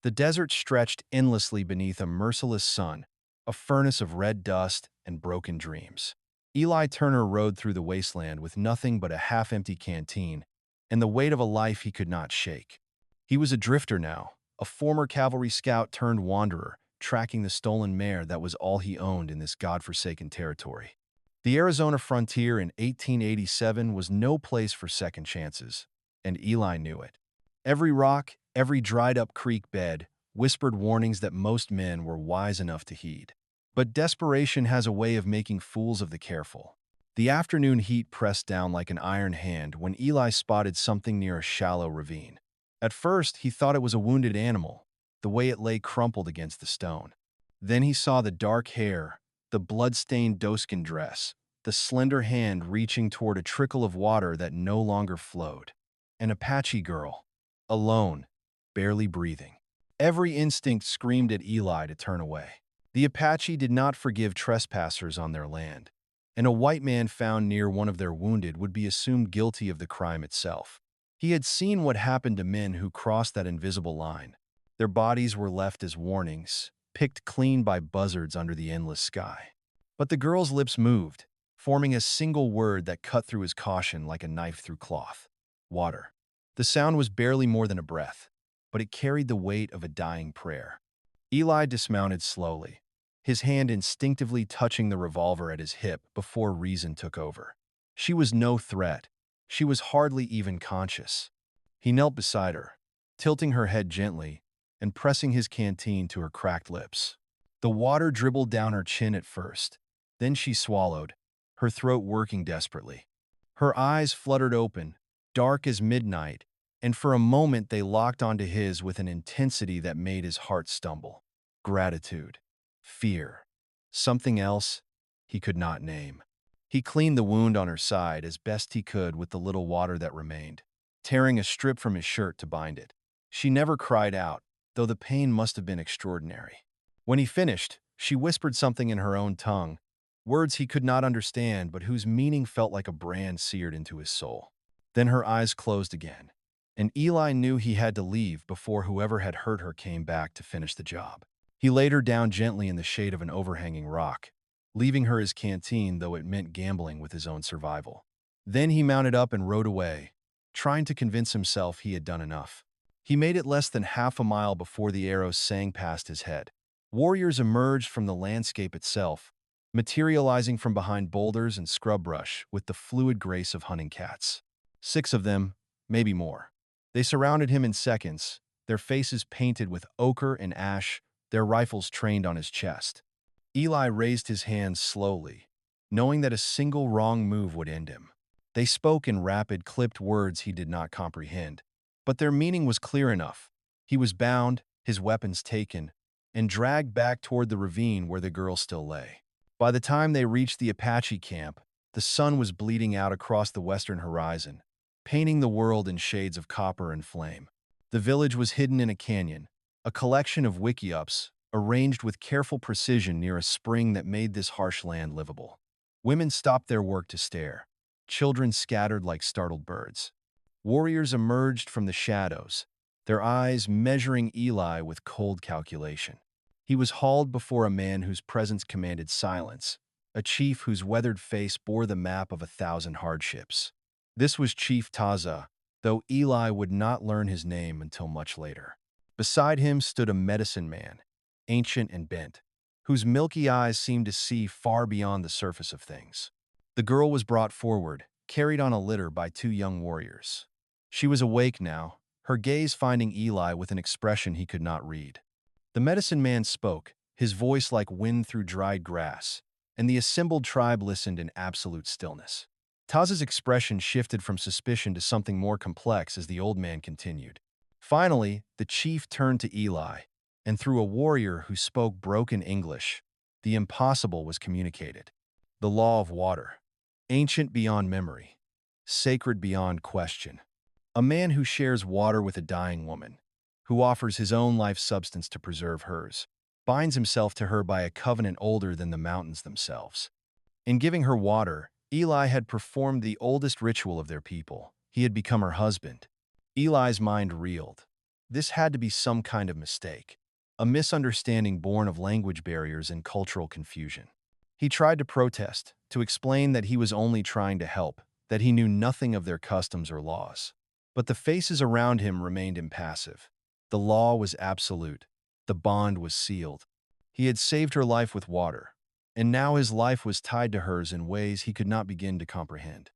The desert stretched endlessly beneath a merciless sun, a furnace of red dust and broken dreams. Eli Turner rode through the wasteland with nothing but a half-empty canteen and the weight of a life he could not shake. He was a drifter now, a former cavalry scout turned wanderer, tracking the stolen mare that was all he owned in this godforsaken territory. The Arizona frontier in 1887 was no place for second chances, and Eli knew it. Every rock, every dried-up creek bed, whispered warnings that most men were wise enough to heed. But desperation has a way of making fools of the careful. The afternoon heat pressed down like an iron hand when Eli spotted something near a shallow ravine. At first, he thought it was a wounded animal, the way it lay crumpled against the stone. Then he saw the dark hair, the blood-stained doeskin dress, the slender hand reaching toward a trickle of water that no longer flowed. An Apache girl, alone, barely breathing. Every instinct screamed at Eli to turn away. The Apache did not forgive trespassers on their land, and a white man found near one of their wounded would be assumed guilty of the crime itself. He had seen what happened to men who crossed that invisible line. Their bodies were left as warnings, picked clean by buzzards under the endless sky. But the girl's lips moved, forming a single word that cut through his caution like a knife through cloth. Water. The sound was barely more than a breath, but it carried the weight of a dying prayer. Eli dismounted slowly, his hand instinctively touching the revolver at his hip before reason took over. She was no threat. She was hardly even conscious. He knelt beside her, tilting her head gently and pressing his canteen to her cracked lips. The water dribbled down her chin at first. Then she swallowed, her throat working desperately. Her eyes fluttered open, dark as midnight, and for a moment they locked onto his with an intensity that made his heart stumble. Gratitude. Fear. Something else he could not name. He cleaned the wound on her side as best he could with the little water that remained, tearing a strip from his shirt to bind it. She never cried out, though the pain must have been extraordinary. When he finished, she whispered something in her own tongue, words he could not understand but whose meaning felt like a brand seared into his soul. Then her eyes closed again, and Eli knew he had to leave before whoever had hurt her came back to finish the job. He laid her down gently in the shade of an overhanging rock, leaving her his canteen though it meant gambling with his own survival. Then he mounted up and rode away, trying to convince himself he had done enough. He made it less than half a mile before the arrows sang past his head. Warriors emerged from the landscape itself, materializing from behind boulders and scrub brush with the fluid grace of hunting cats. 6 of them, maybe more. They surrounded him in seconds, their faces painted with ochre and ash, their rifles trained on his chest. Eli raised his hands slowly, knowing that a single wrong move would end him. They spoke in rapid, clipped words he did not comprehend, but their meaning was clear enough. He was bound, his weapons taken, and dragged back toward the ravine where the girl still lay. By the time they reached the Apache camp, the sun was bleeding out across the western horizon, painting the world in shades of copper and flame. The village was hidden in a canyon, a collection of wickiups arranged with careful precision near a spring that made this harsh land livable. Women stopped their work to stare. Children scattered like startled birds. Warriors emerged from the shadows, their eyes measuring Eli with cold calculation. He was hauled before a man whose presence commanded silence, a chief whose weathered face bore the map of 1,000 hardships. This was Chief Taza, though Eli would not learn his name until much later. Beside him stood a medicine man, ancient and bent, whose milky eyes seemed to see far beyond the surface of things. The girl was brought forward, carried on a litter by 2 young warriors. She was awake now, her gaze finding Eli with an expression he could not read. The medicine man spoke, his voice like wind through dried grass, and the assembled tribe listened in absolute stillness. Taz's expression shifted from suspicion to something more complex as the old man continued. Finally, the chief turned to Eli, and through a warrior who spoke broken English, the impossible was communicated. The law of water, ancient beyond memory, sacred beyond question. A man who shares water with a dying woman, who offers his own life substance to preserve hers, binds himself to her by a covenant older than the mountains themselves. In giving her water, Eli had performed the oldest ritual of their people. He had become her husband. Eli's mind reeled. This had to be some kind of mistake, a misunderstanding born of language barriers and cultural confusion. He tried to protest, to explain that he was only trying to help, that he knew nothing of their customs or laws. But the faces around him remained impassive. The law was absolute. The bond was sealed. He had saved her life with water, and now his life was tied to hers in ways he could not begin to comprehend.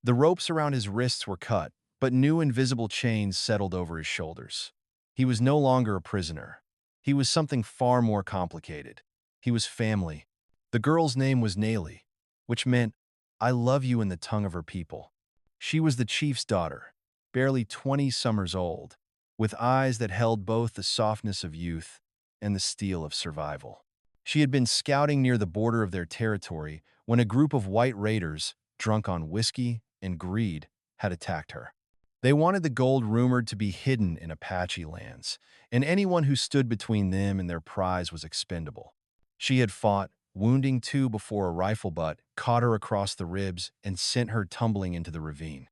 The ropes around his wrists were cut, but new invisible chains settled over his shoulders. He was no longer a prisoner. He was something far more complicated. He was family. The girl's name was Nayeli, which meant, "I love you" in the tongue of her people. She was the chief's daughter, barely 20 summers old, with eyes that held both the softness of youth and the steel of survival. She had been scouting near the border of their territory when a group of white raiders, drunk on whiskey and greed, had attacked her. They wanted the gold rumored to be hidden in Apache lands, and anyone who stood between them and their prize was expendable. She had fought, wounding two before a rifle butt caught her across the ribs and sent her tumbling into the ravine.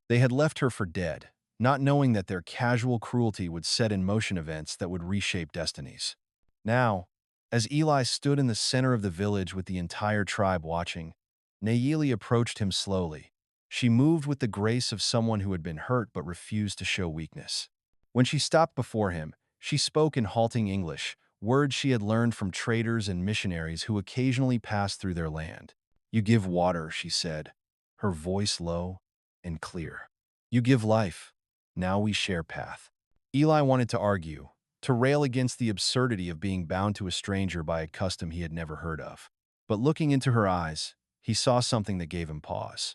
They had left her for dead, not knowing that their casual cruelty would set in motion events that would reshape destinies. Now, as Eli stood in the center of the village with the entire tribe watching, Nayeli approached him slowly. She moved with the grace of someone who had been hurt but refused to show weakness. When she stopped before him, she spoke in halting English, words she had learned from traders and missionaries who occasionally passed through their land. "You give water," she said, her voice low and clear. "You give life. Now we share path." Eli wanted to argue, to rail against the absurdity of being bound to a stranger by a custom he had never heard of. But looking into her eyes, he saw something that gave him pause.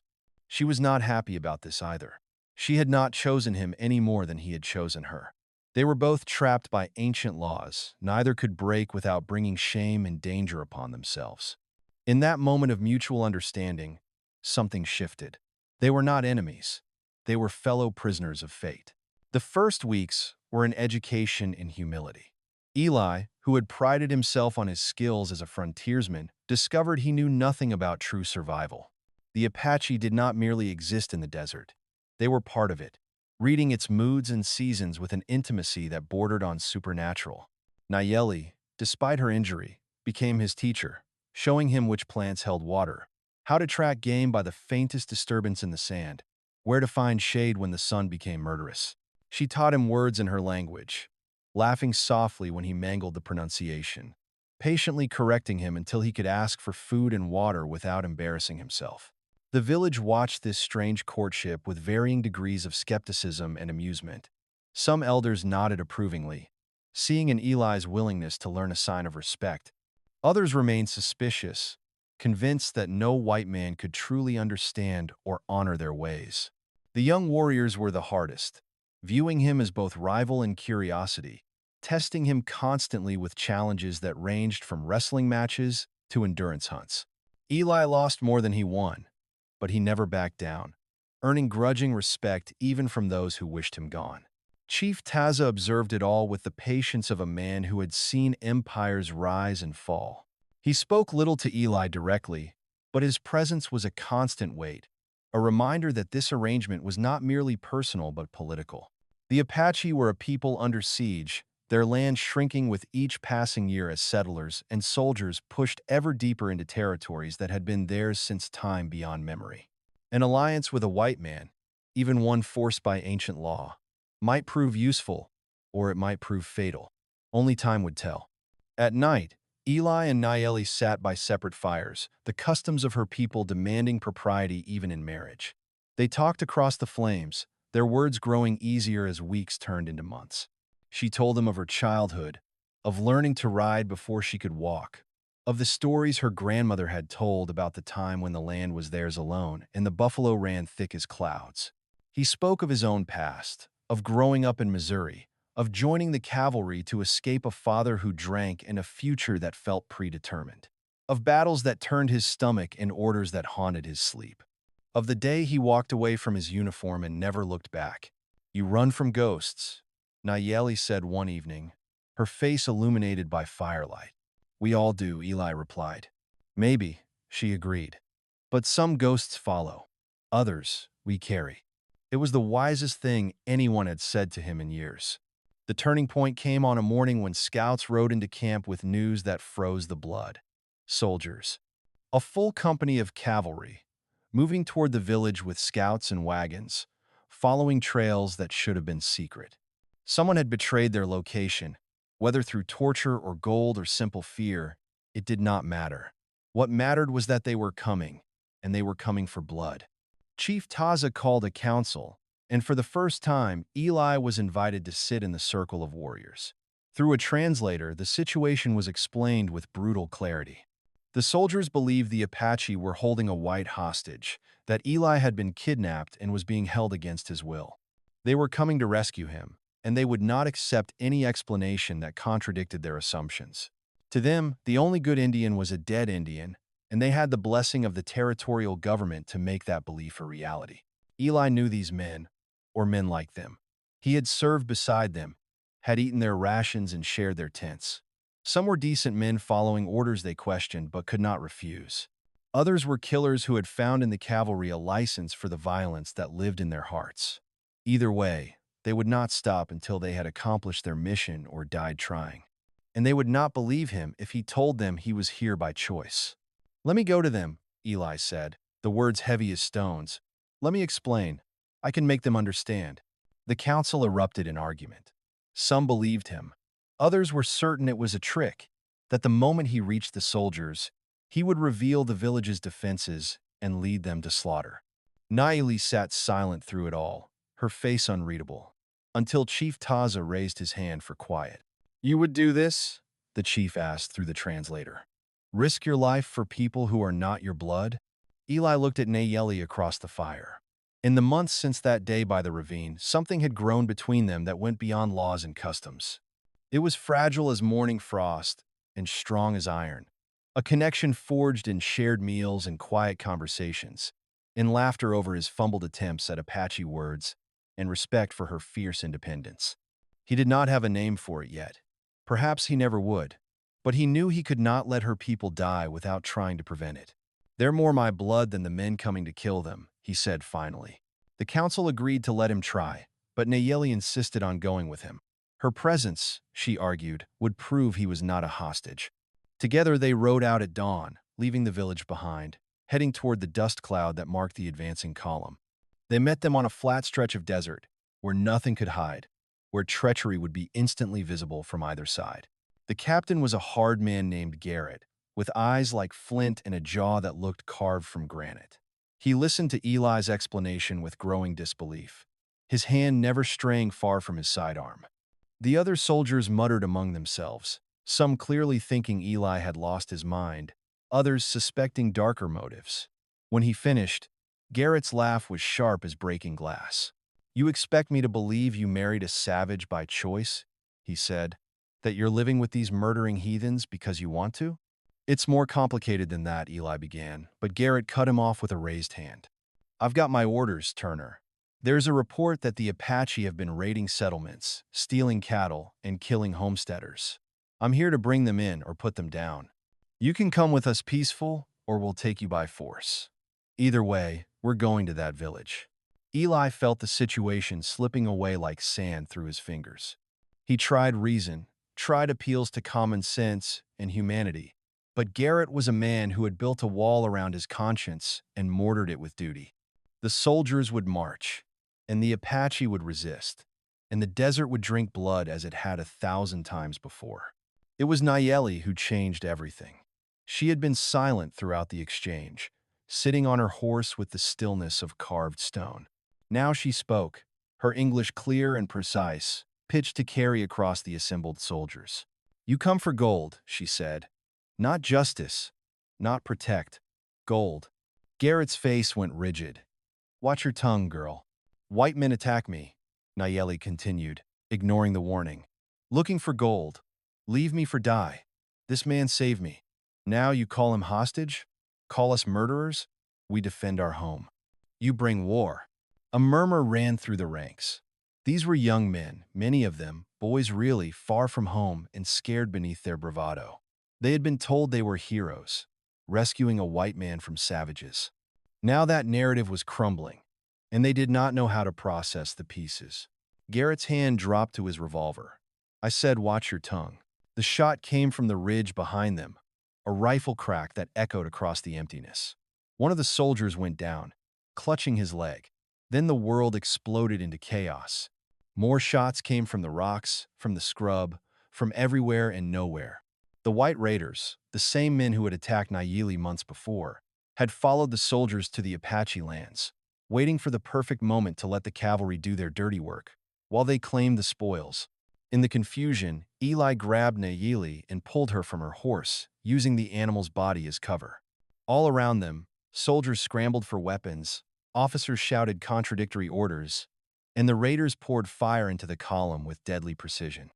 She was not happy about this either. She had not chosen him any more than he had chosen her. They were both trapped by ancient laws. Neither could break without bringing shame and danger upon themselves. In that moment of mutual understanding, something shifted. They were not enemies. They were fellow prisoners of fate. The first weeks were an education in humility. Eli, who had prided himself on his skills as a frontiersman, discovered he knew nothing about true survival. The Apache did not merely exist in the desert. They were part of it, reading its moods and seasons with an intimacy that bordered on supernatural. Nayeli, despite her injury, became his teacher, showing him which plants held water, how to track game by the faintest disturbance in the sand, where to find shade when the sun became murderous. She taught him words in her language, laughing softly when he mangled the pronunciation, patiently correcting him until he could ask for food and water without embarrassing himself. The village watched this strange courtship with varying degrees of skepticism and amusement. Some elders nodded approvingly, seeing in Eli's willingness to learn a sign of respect. Others remained suspicious, convinced that no white man could truly understand or honor their ways. The young warriors were the hardest, viewing him as both rival and curiosity, testing him constantly with challenges that ranged from wrestling matches to endurance hunts. Eli lost more than he won, but he never backed down, earning grudging respect even from those who wished him gone. Chief Taza observed it all with the patience of a man who had seen empires rise and fall. He spoke little to Eli directly, but his presence was a constant weight, a reminder that this arrangement was not merely personal but political. The Apache were a people under siege, their land shrinking with each passing year as settlers and soldiers pushed ever deeper into territories that had been theirs since time beyond memory. An alliance with a white man, even one forced by ancient law, might prove useful, or it might prove fatal. Only time would tell. At night, Eli and Nayeli sat by separate fires, the customs of her people demanding propriety even in marriage. They talked across the flames, their words growing easier as weeks turned into months. She told him of her childhood, of learning to ride before she could walk, of the stories her grandmother had told about the time when the land was theirs alone and the buffalo ran thick as clouds. He spoke of his own past, of growing up in Missouri, of joining the cavalry to escape a father who drank and a future that felt predetermined, of battles that turned his stomach and orders that haunted his sleep, of the day he walked away from his uniform and never looked back. "You run from ghosts," Nayeli said one evening, her face illuminated by firelight. "We all do," Eli replied. "Maybe," she agreed. "But some ghosts follow. Others we carry." It was the wisest thing anyone had said to him in years. The turning point came on a morning when scouts rode into camp with news that froze the blood. Soldiers, a full company of cavalry, moving toward the village with scouts and wagons, following trails that should have been secret. Someone had betrayed their location. Whether through torture or gold or simple fear, it did not matter. What mattered was that they were coming, and they were coming for blood. Chief Taza called a council, and for the first time, Eli was invited to sit in the circle of warriors. Through a translator, the situation was explained with brutal clarity. The soldiers believed the Apache were holding a white hostage, that Eli had been kidnapped and was being held against his will. They were coming to rescue him, and they would not accept any explanation that contradicted their assumptions. To them, the only good Indian was a dead Indian, and they had the blessing of the territorial government to make that belief a reality. Eli knew these men, or men like them. He had served beside them, had eaten their rations and shared their tents. Some were decent men following orders they questioned but could not refuse. Others were killers who had found in the cavalry a license for the violence that lived in their hearts. Either way, they would not stop until they had accomplished their mission or died trying. And they would not believe him if he told them he was here by choice. "Let me go to them," Eli said, the words heavy as stones. "Let me explain. I can make them understand." The council erupted in argument. Some believed him. Others were certain it was a trick, that the moment he reached the soldiers, he would reveal the village's defenses and lead them to slaughter. Naili sat silent through it all, her face unreadable, until Chief Taza raised his hand for quiet. "You would do this?" the chief asked through the translator. "Risk your life for people who are not your blood?" Eli looked at Nayeli across the fire. In the months since that day by the ravine, something had grown between them that went beyond laws and customs. It was fragile as morning frost and strong as iron, a connection forged in shared meals and quiet conversations, in laughter over his fumbled attempts at Apache words, and respect for her fierce independence. He did not have a name for it yet. Perhaps he never would, but he knew he could not let her people die without trying to prevent it. "They're more my blood than the men coming to kill them," he said finally. The council agreed to let him try, but Nayeli insisted on going with him. Her presence, she argued, would prove he was not a hostage. Together they rode out at dawn, leaving the village behind, heading toward the dust cloud that marked the advancing column. They met them on a flat stretch of desert, where nothing could hide, where treachery would be instantly visible from either side. The captain was a hard man named Garrett, with eyes like flint and a jaw that looked carved from granite. He listened to Eli's explanation with growing disbelief, his hand never straying far from his sidearm. The other soldiers muttered among themselves, some clearly thinking Eli had lost his mind, others suspecting darker motives. When he finished, Garrett's laugh was sharp as breaking glass. "You expect me to believe you married a savage by choice?" he said. "That you're living with these murdering heathens because you want to?" "It's more complicated than that," Eli began, but Garrett cut him off with a raised hand. "I've got my orders, Turner. There's a report that the Apache have been raiding settlements, stealing cattle, and killing homesteaders. I'm here to bring them in or put them down. You can come with us peaceful, or we'll take you by force. Either way, we're going to that village." Eli felt the situation slipping away like sand through his fingers. He tried reason, tried appeals to common sense and humanity, but Garrett was a man who had built a wall around his conscience and mortared it with duty. The soldiers would march, and the Apache would resist, and the desert would drink blood as it had 1,000 times before. It was Nayeli who changed everything. She had been silent throughout the exchange, sitting on her horse with the stillness of carved stone. Now she spoke, her English clear and precise, pitched to carry across the assembled soldiers. "You come for gold," she said. "Not justice, not protect. Gold." Garrett's face went rigid. "Watch your tongue, girl. White men attack me," Nayeli continued, ignoring the warning. "Looking for gold. Leave me for die. This man saved me. Now you call him hostage? Call us murderers? We defend our home. You bring war." A murmur ran through the ranks. These were young men, many of them, boys really, far from home and scared beneath their bravado. They had been told they were heroes, rescuing a white man from savages. Now that narrative was crumbling, and they did not know how to process the pieces. Garrett's hand dropped to his revolver. I said, watch your tongue. The shot came from the ridge behind them, a rifle crack that echoed across the emptiness. One of the soldiers went down, clutching his leg. Then the world exploded into chaos. More shots came from the rocks, from the scrub, from everywhere and nowhere. The White Raiders, the same men who had attacked Nayeli months before, had followed the soldiers to the Apache lands, waiting for the perfect moment to let the cavalry do their dirty work, while they claimed the spoils. In the confusion, Eli grabbed Nayeli and pulled her from her horse, using the animal's body as cover. All around them, soldiers scrambled for weapons, officers shouted contradictory orders, and the raiders poured fire into the column with deadly precision.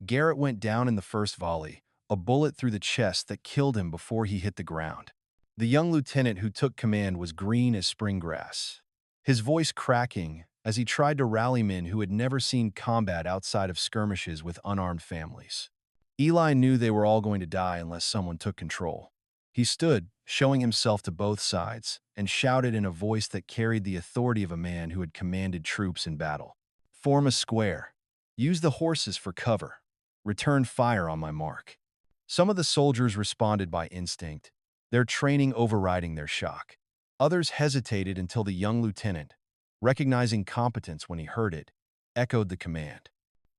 Garrett went down in the first volley, a bullet through the chest that killed him before he hit the ground. The young lieutenant who took command was green as spring grass, his voice cracking as he tried to rally men who had never seen combat outside of skirmishes with unarmed families. Eli knew they were all going to die unless someone took control. He stood, showing himself to both sides, and shouted in a voice that carried the authority of a man who had commanded troops in battle. Form a square. Use the horses for cover. Return fire on my mark. Some of the soldiers responded by instinct, their training overriding their shock. Others hesitated until the young lieutenant, recognizing competence when he heard it, echoed the command.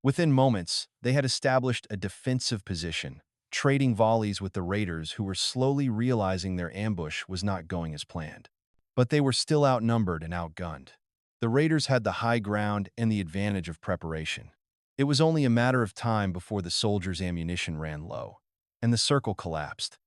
Within moments, they had established a defensive position, trading volleys with the raiders who were slowly realizing their ambush was not going as planned. But they were still outnumbered and outgunned. The raiders had the high ground and the advantage of preparation. It was only a matter of time before the soldiers' ammunition ran low, and the circle collapsed.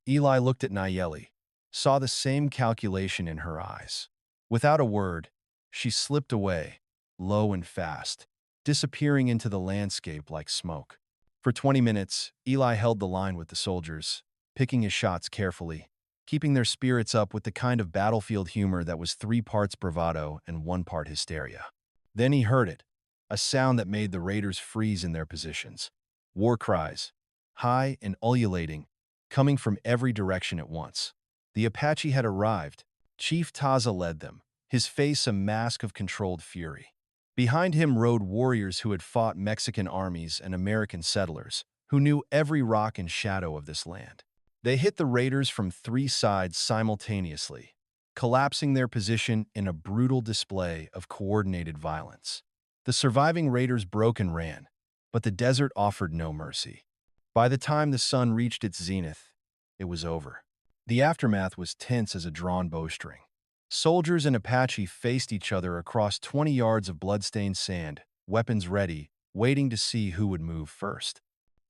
Eli looked at Nayeli, saw the same calculation in her eyes. Without a word, she slipped away, low and fast, disappearing into the landscape like smoke. For 20 minutes, Eli held the line with the soldiers, picking his shots carefully, keeping their spirits up with the kind of battlefield humor that was 3 parts bravado and 1 part hysteria. Then he heard it, a sound that made the raiders freeze in their positions. War cries, high and ululating, coming from every direction at once. The Apache had arrived. Chief Taza led them, his face a mask of controlled fury. Behind him rode warriors who had fought Mexican armies and American settlers, who knew every rock and shadow of this land. They hit the raiders from 3 sides simultaneously, collapsing their position in a brutal display of coordinated violence. The surviving raiders broke and ran, but the desert offered no mercy. By the time the sun reached its zenith, it was over. The aftermath was tense as a drawn bowstring. Soldiers and Apache faced each other across 20 yards of bloodstained sand, weapons ready, waiting to see who would move first.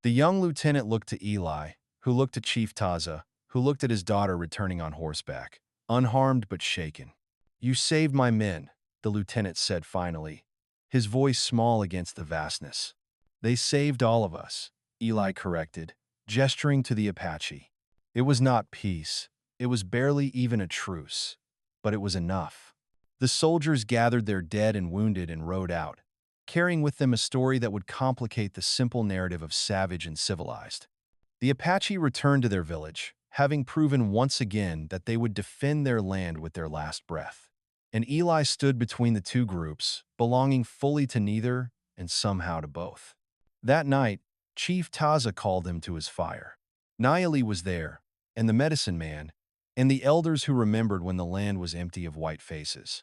The young lieutenant looked to Eli, who looked to Chief Taza, who looked at his daughter returning on horseback, unharmed but shaken. "You saved my men," the lieutenant said finally, his voice small against the vastness. "They saved all of us," Eli corrected, gesturing to the Apache. It was not peace. It was barely even a truce. But it was enough. The soldiers gathered their dead and wounded and rode out, carrying with them a story that would complicate the simple narrative of savage and civilized. The Apache returned to their village, having proven once again that they would defend their land with their last breath. And Eli stood between the 2 groups, belonging fully to neither and somehow to both. That night, Chief Taza called him to his fire. Nayeli was there, and the medicine man, and the elders who remembered when the land was empty of white faces.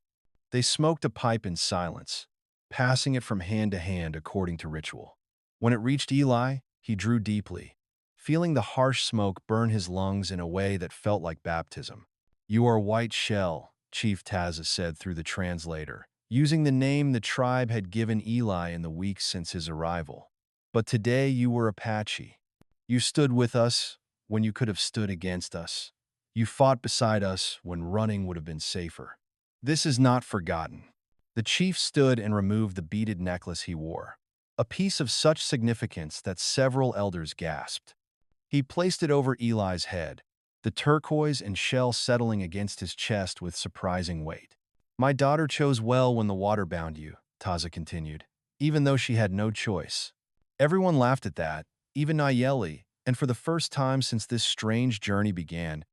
They smoked a pipe in silence, passing it from hand to hand according to ritual. When it reached Eli, he drew deeply, feeling the harsh smoke burn his lungs in a way that felt like baptism. "You are White Shell," Chief Taza said through the translator, using the name the tribe had given Eli in the weeks since his arrival. "But today you were Apache. You stood with us when you could have stood against us. You fought beside us when running would have been safer. This is not forgotten." The chief stood and removed the beaded necklace he wore, a piece of such significance that several elders gasped. He placed it over Eli's head, the turquoise and shell settling against his chest with surprising weight. "My daughter chose well when the water bound you," Taza continued, even though she had no choice. Everyone laughed at that, even Nayeli, and for the first time since this strange journey began,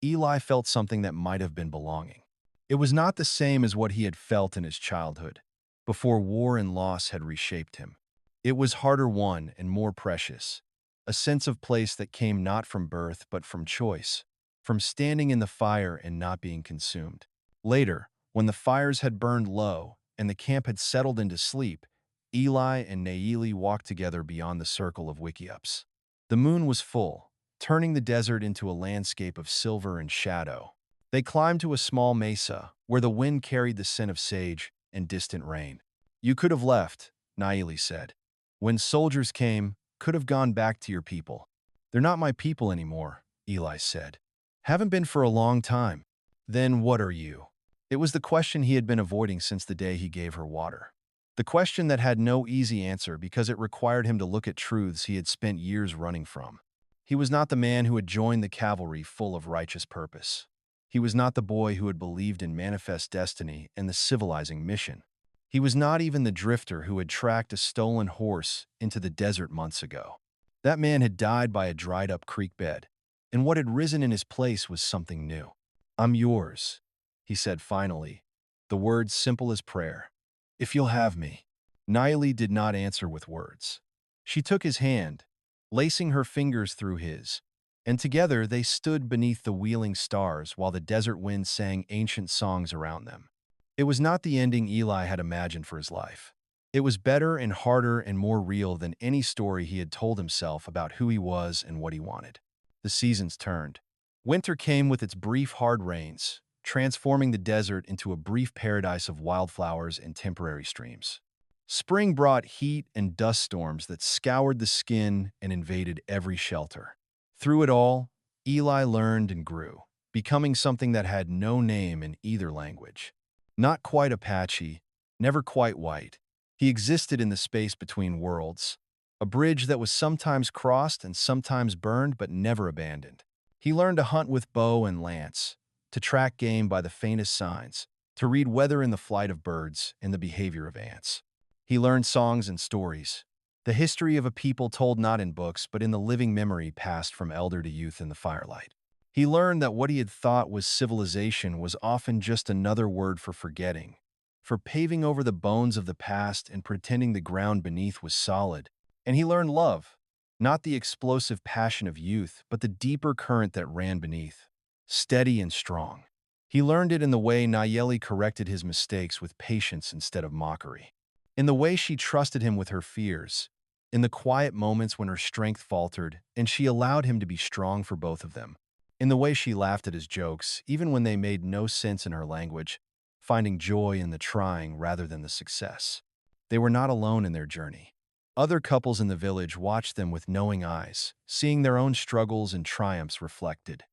Eli felt something that might have been belonging. It was not the same as what he had felt in his childhood, before war and loss had reshaped him. It was harder won and more precious, a sense of place that came not from birth but from choice, from standing in the fire and not being consumed. Later, when the fires had burned low and the camp had settled into sleep, Eli and Naili walked together beyond the circle of wickiups. The moon was full, turning the desert into a landscape of silver and shadow. They climbed to a small mesa, where the wind carried the scent of sage and distant rain. "You could have left," Naili said. "When soldiers came, could have gone back to your people." "They're not my people anymore," Eli said. "Haven't been for a long time." "Then what are you?" It was the question he had been avoiding since the day he gave her water. The question that had no easy answer because it required him to look at truths he had spent years running from. He was not the man who had joined the cavalry full of righteous purpose. He was not the boy who had believed in manifest destiny and the civilizing mission. He was not even the drifter who had tracked a stolen horse into the desert months ago. That man had died by a dried-up creek bed, and what had risen in his place was something new. "I'm yours," he said finally, the words simple as prayer. "If you'll have me." Naili did not answer with words. She took his hand, lacing her fingers through his, and together they stood beneath the wheeling stars while the desert wind sang ancient songs around them. It was not the ending Eli had imagined for his life. It was better and harder and more real than any story he had told himself about who he was and what he wanted. The seasons turned. Winter came with its brief hard rains, transforming the desert into a brief paradise of wildflowers and temporary streams. Spring brought heat and dust storms that scoured the skin and invaded every shelter. Through it all, Eli learned and grew, becoming something that had no name in either language. Not quite Apache, never quite white, he existed in the space between worlds, a bridge that was sometimes crossed and sometimes burned but never abandoned. He learned to hunt with bow and lance, to track game by the faintest signs, to read weather in the flight of birds and the behavior of ants. He learned songs and stories, the history of a people told not in books but in the living memory passed from elder to youth in the firelight. He learned that what he had thought was civilization was often just another word for forgetting, for paving over the bones of the past and pretending the ground beneath was solid. And he learned love, not the explosive passion of youth, but the deeper current that ran beneath, steady and strong. He learned it in the way Nayeli corrected his mistakes with patience instead of mockery, in the way she trusted him with her fears, in the quiet moments when her strength faltered and she allowed him to be strong for both of them, in the way she laughed at his jokes even when they made no sense in her language, finding joy in the trying rather than the success. They were not alone in their journey. Other couples in the village watched them with knowing eyes, seeing their own struggles and triumphs reflected.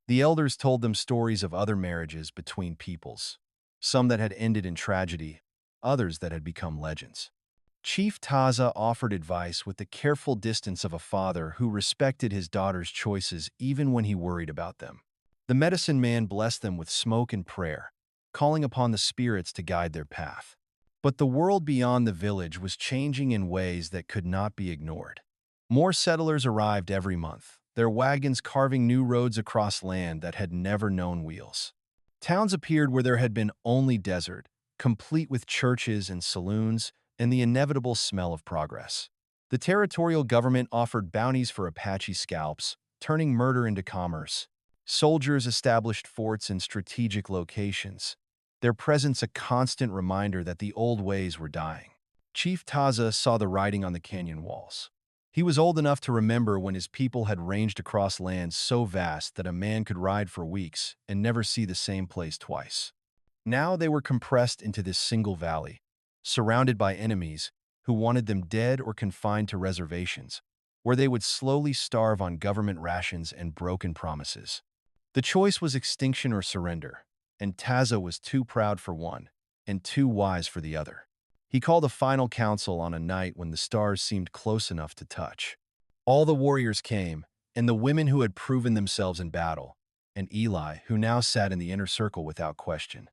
The elders told them stories of other marriages between peoples, some that had ended in tragedy, others that had become legends. Chief Taza offered advice with the careful distance of a father who respected his daughter's choices even when he worried about them. The medicine man blessed them with smoke and prayer, calling upon the spirits to guide their path. But the world beyond the village was changing in ways that could not be ignored. More settlers arrived every month, their wagons carving new roads across land that had never known wheels. Towns appeared where there had been only desert, complete with churches and saloons and the inevitable smell of progress. The territorial government offered bounties for Apache scalps, turning murder into commerce. Soldiers established forts in strategic locations, their presence a constant reminder that the old ways were dying. Chief Taza saw the writing on the canyon walls. He was old enough to remember when his people had ranged across lands so vast that a man could ride for weeks and never see the same place twice. Now they were compressed into this single valley, surrounded by enemies who wanted them dead or confined to reservations, where they would slowly starve on government rations and broken promises. The choice was extinction or surrender, and Taza was too proud for one and too wise for the other. He called a final council on a night when the stars seemed close enough to touch. All the warriors came, and the women who had proven themselves in battle, and Eli, who now sat in the inner circle without question.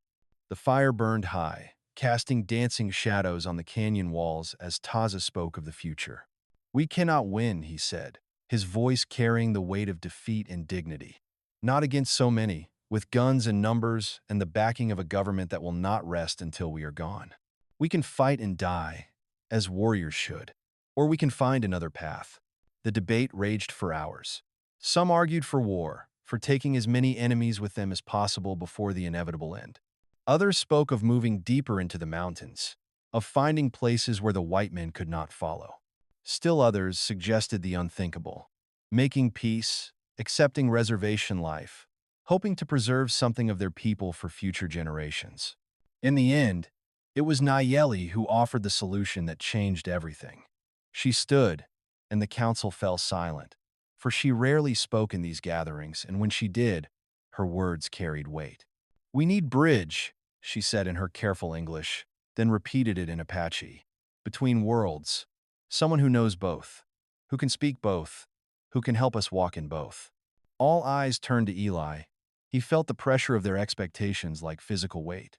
The fire burned high, casting dancing shadows on the canyon walls as Taza spoke of the future. "We cannot win," he said, his voice carrying the weight of defeat and dignity. "Not against so many, with guns and numbers and the backing of a government that will not rest until we are gone. We can fight and die, as warriors should. or we can find another path. The debate raged for hours. Some argued for war, for taking as many enemies with them as possible before the inevitable end. Others spoke of moving deeper into the mountains, of finding places where the white men could not follow. Still others suggested the unthinkable, making peace, accepting reservation life, hoping to preserve something of their people for future generations. In the end, it was Nayeli who offered the solution that changed everything. She stood, and the council fell silent, for she rarely spoke in these gatherings, and when she did, her words carried weight. "We need bridge," she said in her careful English, then repeated it in Apache. "Between worlds. Someone who knows both, who can speak both, who can help us walk in both." All eyes turned to Eli. He felt the pressure of their expectations like physical weight.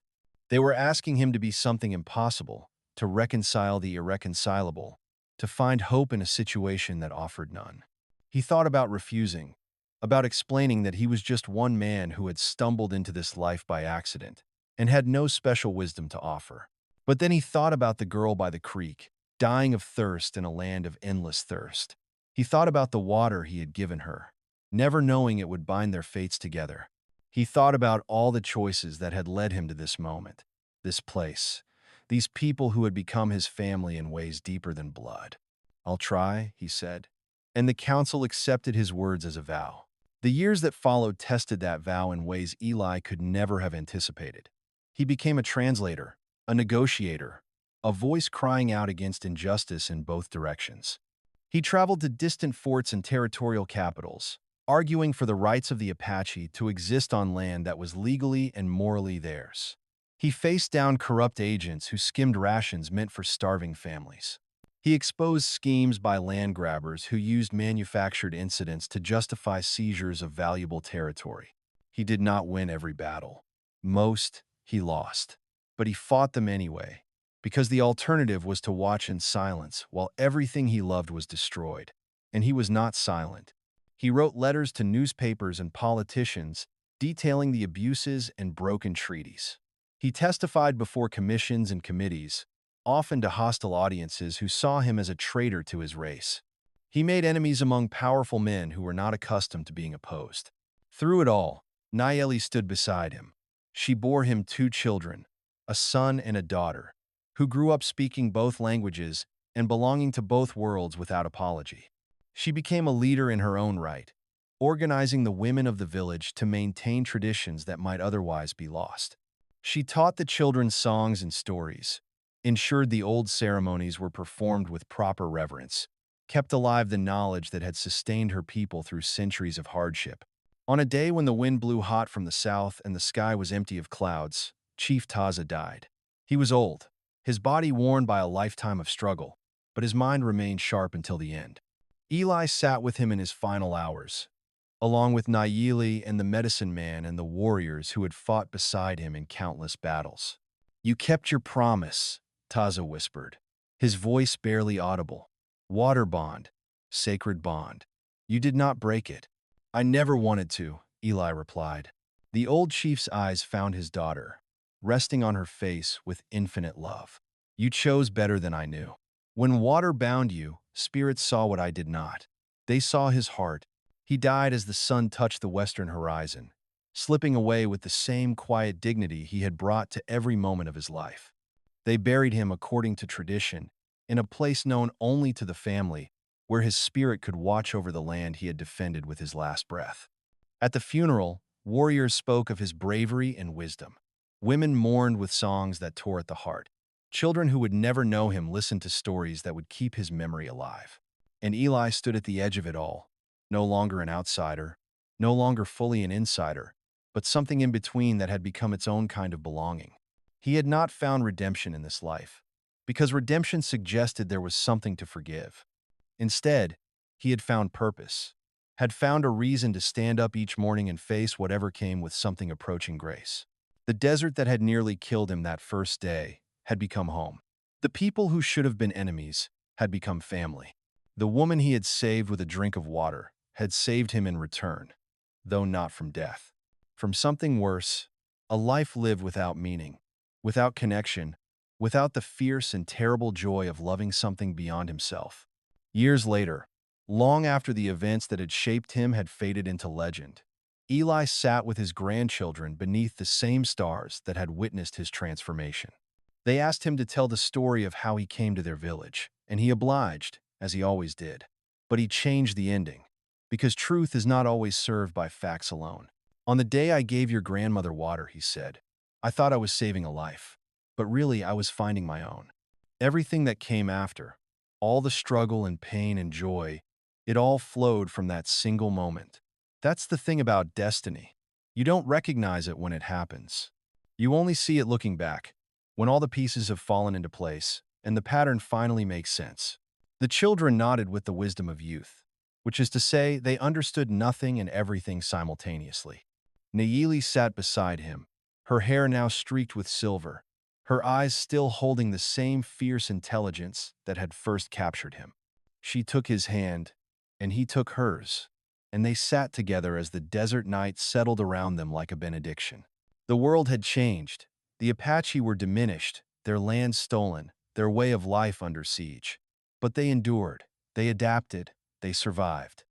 They were asking him to be something impossible, to reconcile the irreconcilable, to find hope in a situation that offered none. He thought about refusing, about explaining that he was just one man who had stumbled into this life by accident and had no special wisdom to offer. But then he thought about the girl by the creek, dying of thirst in a land of endless thirst. He thought about the water he had given her, never knowing it would bind their fates together. He thought about all the choices that had led him to this moment, this place, these people who had become his family in ways deeper than blood. "I'll try," he said. And the council accepted his words as a vow. The years that followed tested that vow in ways Eli could never have anticipated. He became a translator, a negotiator, a voice crying out against injustice in both directions. He traveled to distant forts and territorial capitals, arguing for the rights of the Apache to exist on land that was legally and morally theirs. He faced down corrupt agents who skimmed rations meant for starving families. He exposed schemes by land grabbers who used manufactured incidents to justify seizures of valuable territory. He did not win every battle. Most he lost. But he fought them anyway, because the alternative was to watch in silence while everything he loved was destroyed. And he was not silent. He wrote letters to newspapers and politicians detailing the abuses and broken treaties. He testified before commissions and committees, often to hostile audiences who saw him as a traitor to his race. He made enemies among powerful men who were not accustomed to being opposed. Through it all, Nayeli stood beside him. She bore him 2 children, a son and a daughter, who grew up speaking both languages and belonging to both worlds without apology. She became a leader in her own right, organizing the women of the village to maintain traditions that might otherwise be lost. She taught the children songs and stories, ensured the old ceremonies were performed with proper reverence, kept alive the knowledge that had sustained her people through centuries of hardship. On a day when the wind blew hot from the south and the sky was empty of clouds, Chief Taza died. He was old, his body worn by a lifetime of struggle, but his mind remained sharp until the end. Eli sat with him in his final hours, along with Nayeli and the medicine man and the warriors who had fought beside him in countless battles. "You kept your promise," Taza whispered, his voice barely audible. "Water bond, sacred bond. You did not break it." "I never wanted to," Eli replied. The old chief's eyes found his daughter, resting on her face with infinite love. "You chose better than I knew. When water bound you, spirits saw what I did not. They saw his heart. He died as the sun touched the western horizon, slipping away with the same quiet dignity he had brought to every moment of his life. They buried him according to tradition, in a place known only to the family, where his spirit could watch over the land he had defended with his last breath. At the funeral, warriors spoke of his bravery and wisdom. Women mourned with songs that tore at the heart. Children who would never know him listened to stories that would keep his memory alive. And Eli stood at the edge of it all, no longer an outsider, no longer fully an insider, but something in between that had become its own kind of belonging. He had not found redemption in this life, because redemption suggested there was something to forgive. Instead, he had found purpose, had found a reason to stand up each morning and face whatever came with something approaching grace. The desert that had nearly killed him that first day had become home. The people who should have been enemies had become family. The woman he had saved with a drink of water had saved him in return, though not from death. From something worse, a life lived without meaning, without connection, without the fierce and terrible joy of loving something beyond himself. Years later, long after the events that had shaped him had faded into legend, Eli sat with his grandchildren beneath the same stars that had witnessed his transformation. They asked him to tell the story of how he came to their village, and he obliged, as he always did. But he changed the ending, because truth is not always served by facts alone. On the day I gave your grandmother water, he said, I thought I was saving a life, but really I was finding my own. Everything that came after, all the struggle and pain and joy, it all flowed from that single moment. That's the thing about destiny. You don't recognize it when it happens. You only see it looking back, when all the pieces have fallen into place, and the pattern finally makes sense. The children nodded with the wisdom of youth, which is to say, they understood nothing and everything simultaneously. Nayeli sat beside him, her hair now streaked with silver, her eyes still holding the same fierce intelligence that had first captured him. She took his hand, and he took hers, and they sat together as the desert night settled around them like a benediction. The world had changed. The Apache were diminished, their land stolen, their way of life under siege. But they endured, they adapted, they survived.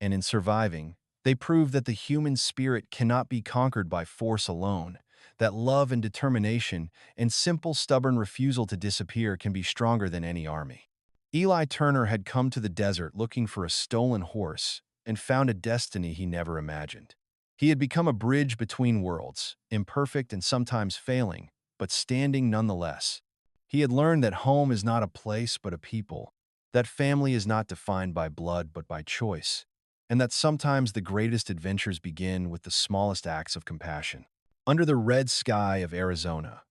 And in surviving, they proved that the human spirit cannot be conquered by force alone, that love and determination and simple stubborn refusal to disappear can be stronger than any army. Eli Turner had come to the desert looking for a stolen horse and found a destiny he never imagined. He had become a bridge between worlds, imperfect and sometimes failing, but standing nonetheless. He had learned that home is not a place but a people, that family is not defined by blood but by choice, and that sometimes the greatest adventures begin with the smallest acts of compassion. Under the red sky of Arizona,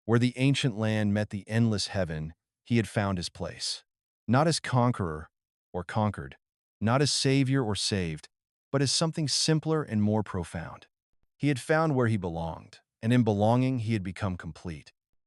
where the ancient land met the endless heaven, he had found his place. Not as conqueror or conquered, not as savior or saved, but as something simpler and more profound. He had found where he belonged, and in belonging he had become complete.